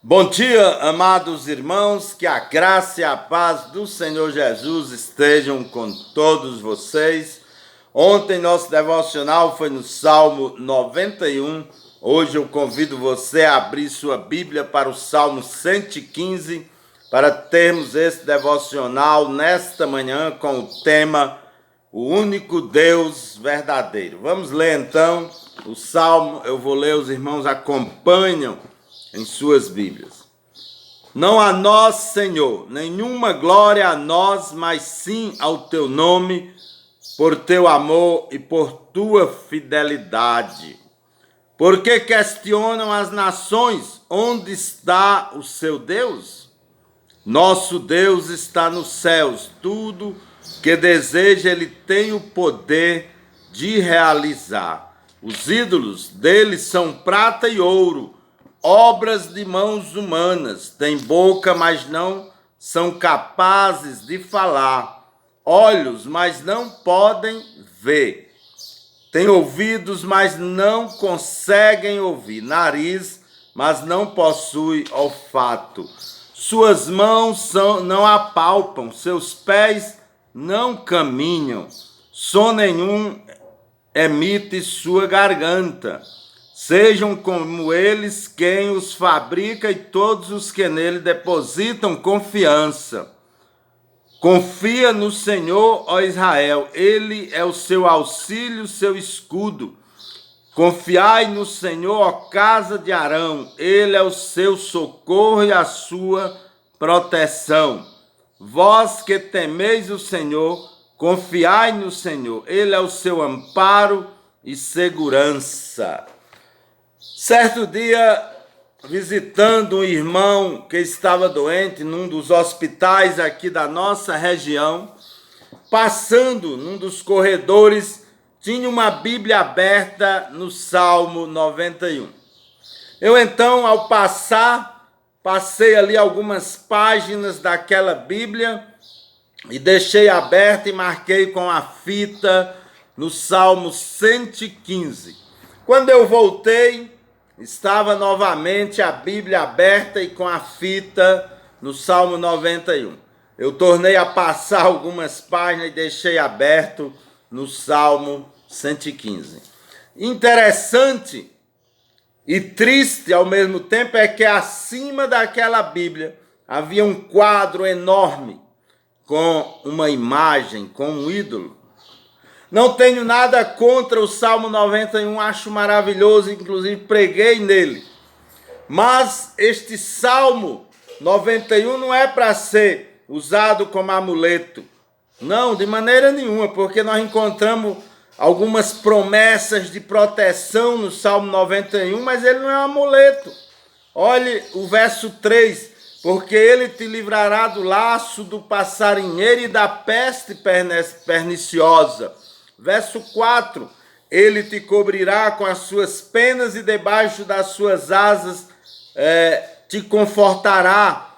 Bom dia, amados irmãos, que a graça e a paz do Senhor Jesus estejam com todos vocês. Ontem nosso devocional foi no Salmo 91. Hoje eu convido você a abrir sua Bíblia para o Salmo 115, para termos esse devocional nesta manhã com o tema O Único Deus Verdadeiro. Vamos ler então o Salmo, eu vou ler, os irmãos acompanham em suas Bíblias. Não a nós, Senhor, nenhuma glória a nós, mas sim ao teu nome, por teu amor e por tua fidelidade. Porque questionam as nações, onde está o seu Deus? Nosso Deus está nos céus, tudo que deseja ele tem o poder de realizar. Os ídolos dele são prata e ouro, obras de mãos humanas, têm boca, mas não são capazes de falar, olhos, mas não podem ver, têm ouvidos, mas não conseguem ouvir, nariz, mas não possui olfato, suas mãos não apalpam, seus pés não caminham, som nenhum emite sua garganta. Sejam como eles quem os fabrica e todos os que nele depositam confiança. Confia no Senhor, ó Israel, ele é o seu auxílio, seu escudo. Confiai no Senhor, ó casa de Arão, ele é o seu socorro e a sua proteção. Vós que temeis o Senhor, confiai no Senhor, ele é o seu amparo e segurança. Certo dia, visitando um irmão que estava doente num dos hospitais aqui da nossa região, passando num dos corredores, tinha uma Bíblia aberta no Salmo 91. Eu então, ao passei ali algumas páginas daquela Bíblia e deixei aberta e marquei com a fita no Salmo 115. Quando eu voltei, estava novamente a Bíblia aberta e com a fita no Salmo 91. Eu tornei a passar algumas páginas e deixei aberto no Salmo 115. Interessante e triste ao mesmo tempo é que acima daquela Bíblia havia um quadro enorme com uma imagem, com um ídolo. Não tenho nada contra o Salmo 91, acho maravilhoso, inclusive preguei nele. Mas este Salmo 91 não é para ser usado como amuleto. Não, de maneira nenhuma, porque nós encontramos algumas promessas de proteção no Salmo 91, mas ele não é um amuleto. Olhe o verso 3, porque ele te livrará do laço do passarinheiro e da peste perniciosa. Verso 4, ele te cobrirá com as suas penas e debaixo das suas asas te confortará.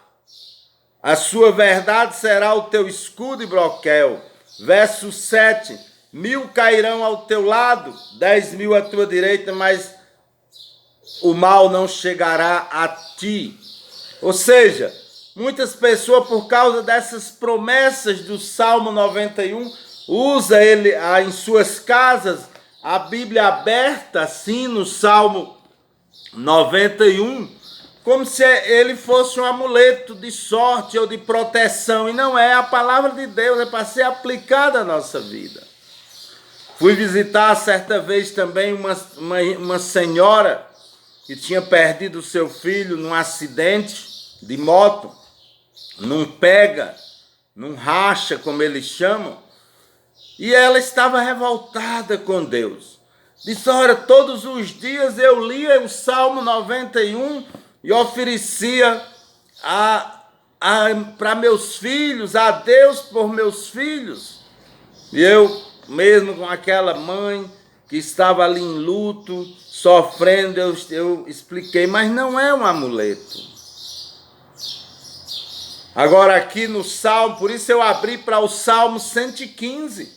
A sua verdade será o teu escudo e broquel. Verso 7, 1000 cairão ao teu lado, 10.000 à tua direita, mas o mal não chegará a ti. Ou seja, muitas pessoas, por causa dessas promessas do Salmo 91, usa ele em suas casas a Bíblia aberta assim no Salmo 91, como se ele fosse um amuleto de sorte ou de proteção, e não é. A palavra de Deus é para ser aplicada à nossa vida. Fui visitar certa vez também uma senhora que tinha perdido seu filho num acidente de moto, num pega, num racha, como eles chamam. E ela estava revoltada com Deus. Disse, olha, todos os dias eu lia o Salmo 91 e oferecia para meus filhos, a Deus por meus filhos. E eu, mesmo com aquela mãe que estava ali em luto, sofrendo, eu expliquei, mas não é um amuleto. Agora aqui no Salmo, por isso eu abri para o Salmo 115.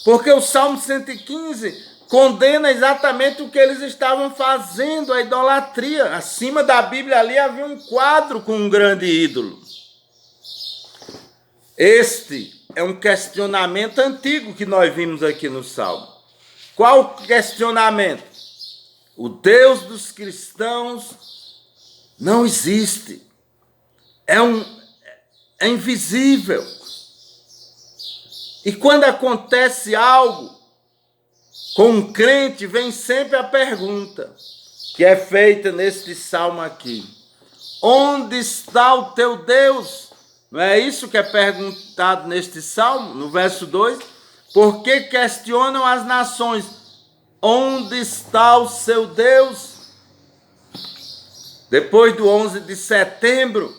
Porque o Salmo 115 condena exatamente o que eles estavam fazendo, a idolatria. Acima da Bíblia ali havia um quadro com um grande ídolo. Este é um questionamento antigo que nós vimos aqui no Salmo. Qual o questionamento? O Deus dos cristãos não existe. É invisível. E quando acontece algo com um crente, vem sempre a pergunta que é feita neste salmo aqui: onde está o teu Deus? Não é isso que é perguntado neste salmo, no verso 2? Por que questionam as nações? Onde está o seu Deus? Depois do 11 de setembro,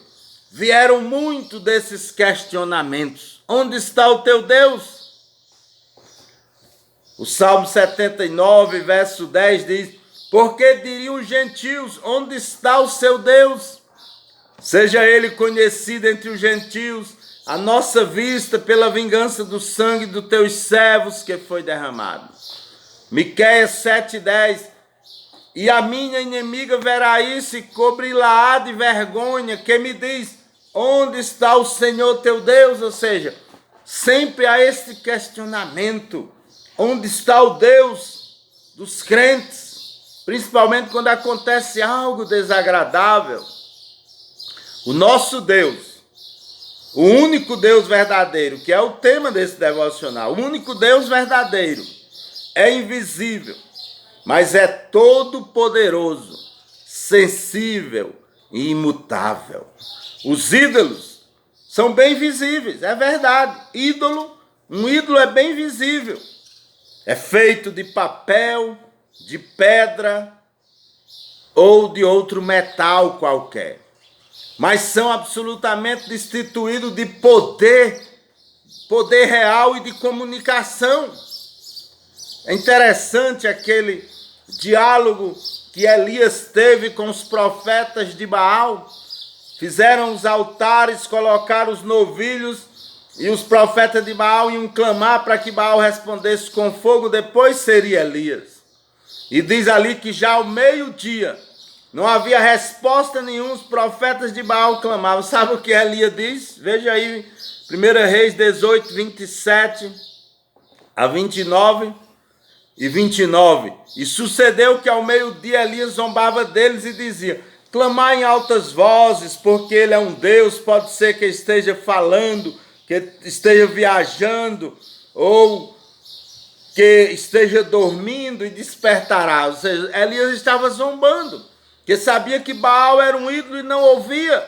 vieram muito desses questionamentos. Onde está o teu Deus? O Salmo 79, verso 10 diz: porque diriam os gentios, onde está o seu Deus? Seja ele conhecido entre os gentios, a nossa vista pela vingança do sangue dos teus servos que foi derramado. Miqueias 7,10: e a minha inimiga verá isso e cobri-la-á de vergonha, que me diz: onde está o Senhor teu Deus? Ou seja, sempre há esse questionamento: onde está o Deus dos crentes? Principalmente quando acontece algo desagradável. O nosso Deus, o único Deus verdadeiro, que é o tema desse devocional, o único Deus verdadeiro, é invisível, mas é todo poderoso, sensível e imutável. Os ídolos são bem visíveis, é verdade. Um ídolo é bem visível. É feito de papel, de pedra ou de outro metal qualquer. Mas são absolutamente destituídos de poder real e de comunicação. É interessante aquele diálogo que Elias teve com os profetas de Baal. Fizeram os altares, colocaram os novilhos, e os profetas de Baal iam clamar para que Baal respondesse com fogo, depois seria Elias. E diz ali que já ao meio-dia não havia resposta nenhuma, os profetas de Baal clamavam. Sabe o que Elias diz? Veja aí, 1 Reis 18, 27 a 29 e 29. E sucedeu que ao meio-dia Elias zombava deles e dizia: clamar em altas vozes, porque ele é um Deus, pode ser que esteja falando, que esteja viajando, ou que esteja dormindo e despertará. Ou seja, Elias estava zombando, que sabia que Baal era um ídolo e não ouvia.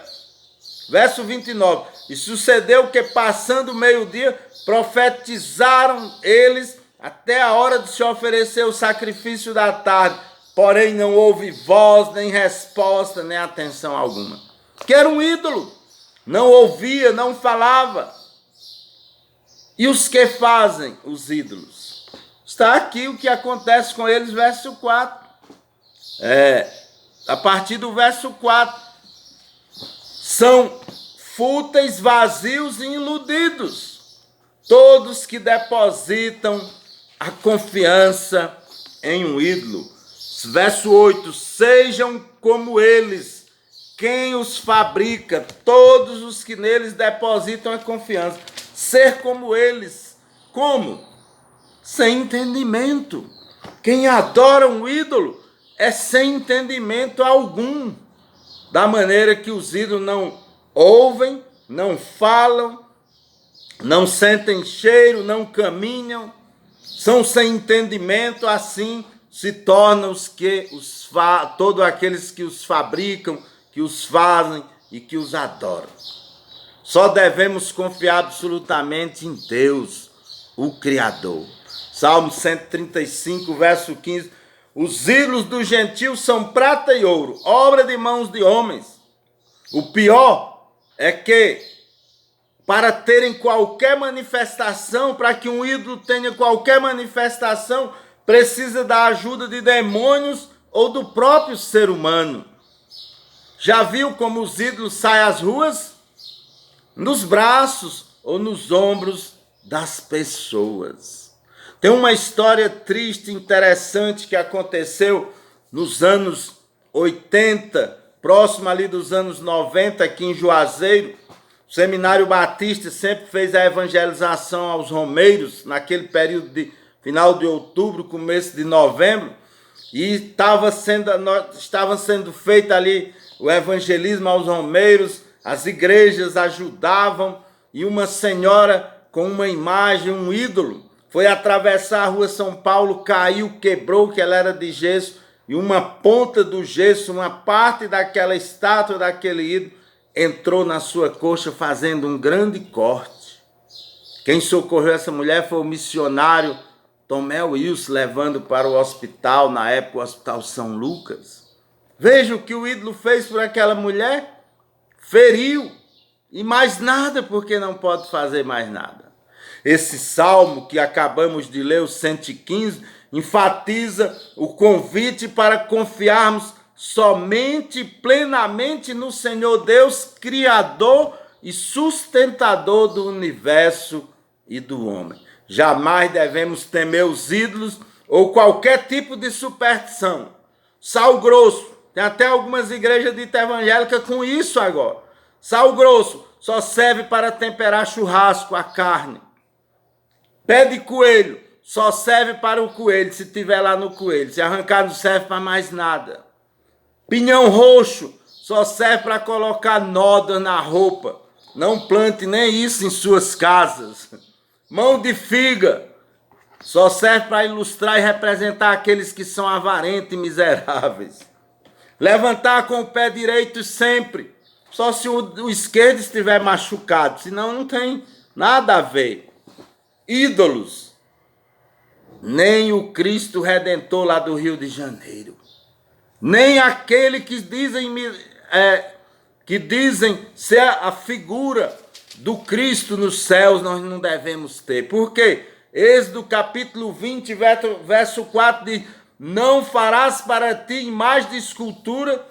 Verso 29. E sucedeu que, passando o meio-dia, profetizaram eles até a hora de se oferecer o sacrifício da tarde. Porém não houve voz, nem resposta, nem atenção alguma. Que era um ídolo. Não ouvia, não falava. E os que fazem os ídolos? Está aqui o que acontece com eles, verso 4. A partir do verso 4. São fúteis, vazios e iludidos todos que depositam a confiança em um ídolo. Verso 8. Sejam como eles, quem os fabrica, todos os que neles depositam a confiança. Ser como eles. Como? Sem entendimento. Quem adora um ídolo é sem entendimento algum, da maneira que os ídolos não ouvem, não falam, não sentem cheiro, não caminham, são sem entendimento, assim se tornam todos aqueles que os fabricam, que os fazem e que os adoram. Só devemos confiar absolutamente em Deus, o Criador. Salmo 135, verso 15. Os ídolos dos gentios são prata e ouro, obra de mãos de homens. O pior é que, para terem qualquer manifestação, para que um ídolo tenha qualquer manifestação, precisa da ajuda de demônios ou do próprio ser humano. Já viu como os ídolos saem às ruas? Nos braços ou nos ombros das pessoas. Tem uma história triste, interessante, que aconteceu nos anos 80, próximo ali dos anos 90, aqui em Juazeiro. O Seminário Batista sempre fez a evangelização aos romeiros, naquele período de final de outubro, começo de novembro, e estava sendo feito ali o evangelismo aos romeiros, as igrejas ajudavam, e uma senhora com uma imagem, um ídolo, foi atravessar a rua São Paulo, caiu, quebrou, que ela era de gesso, e uma ponta do gesso, uma parte daquela estátua, daquele ídolo, entrou na sua coxa fazendo um grande corte. Quem socorreu essa mulher foi o missionário Tomé Wilson, levando para o hospital, na época o Hospital São Lucas. Veja o que o ídolo fez por aquela mulher, feriu, e mais nada, porque não pode fazer mais nada. Esse salmo que acabamos de ler, o 115, enfatiza o convite para confiarmos somente e plenamente no Senhor Deus, Criador e sustentador do universo e do homem. Jamais devemos temer os ídolos ou qualquer tipo de superstição. Sal grosso, tem até algumas igrejas ditas evangélicas com isso agora. Sal grosso só serve para temperar churrasco, a carne. Pé de coelho só serve para o coelho, se tiver lá no coelho. Se arrancar, não serve para mais nada. Pinhão roxo só serve para colocar nódoas na roupa. Não plante nem isso em suas casas. Mão de figa só serve para ilustrar e representar aqueles que são avarentos e miseráveis. Levantar com o pé direito sempre, só se o esquerdo estiver machucado, senão não tem nada a ver. Ídolos, nem o Cristo Redentor lá do Rio de Janeiro, nem aquele que dizem ser a figura do Cristo nos céus, nós não devemos ter. Por quê? Êxodo capítulo 20, verso 4 diz: não farás para ti imagem de escultura,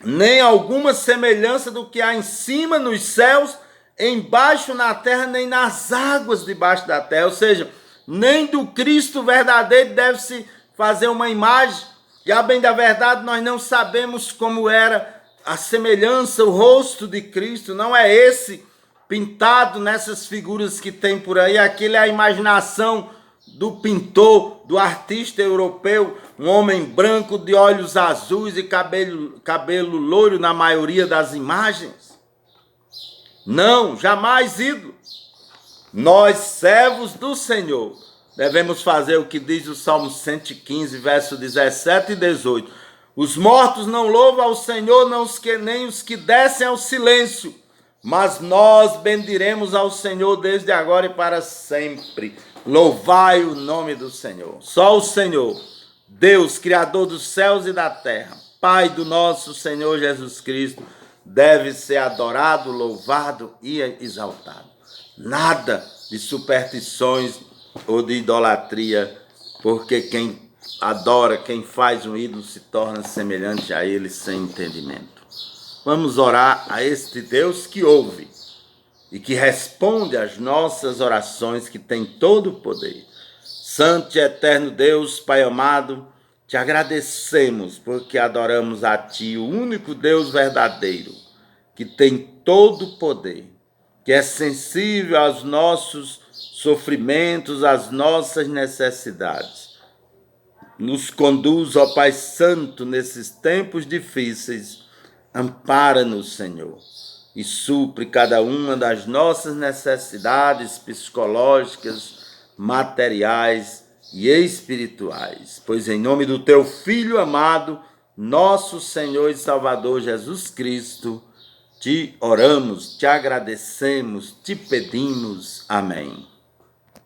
nem alguma semelhança do que há em cima nos céus, embaixo na terra, nem nas águas debaixo da terra. Ou seja, nem do Cristo verdadeiro deve-se fazer uma imagem. E a bem da verdade, nós não sabemos como era a semelhança, o rosto de Cristo. Não é esse pintado nessas figuras que tem por aí. Aquilo é a imaginação do pintor, do artista europeu, um homem branco de olhos azuis e cabelo loiro na maioria das imagens. Não, jamais ídolo. Nós, servos do Senhor, devemos fazer o que diz o Salmo 115, verso 17 e 18. Os mortos não louvam ao Senhor, nem os que descem ao silêncio, mas nós bendiremos ao Senhor desde agora e para sempre. Louvai o nome do Senhor. Só o Senhor, Deus, Criador dos céus e da terra, Pai do nosso Senhor Jesus Cristo, deve ser adorado, louvado e exaltado. Nada de superstições ou de idolatria, porque quem adora, quem faz um ídolo se torna semelhante a ele sem entendimento. Vamos orar a este Deus que ouve e que responde às nossas orações, que tem todo o poder. Santo e eterno Deus, Pai amado, te agradecemos porque adoramos a Ti, o único Deus verdadeiro, que tem todo o poder, que é sensível aos nossos sofrimentos, às nossas necessidades. Nos conduz, ó Pai Santo, nesses tempos difíceis. Ampara-nos, Senhor, e supre cada uma das nossas necessidades psicológicas, materiais e espirituais. Pois em nome do Teu Filho amado, nosso Senhor e Salvador Jesus Cristo, te oramos, te agradecemos, te pedimos. Amém.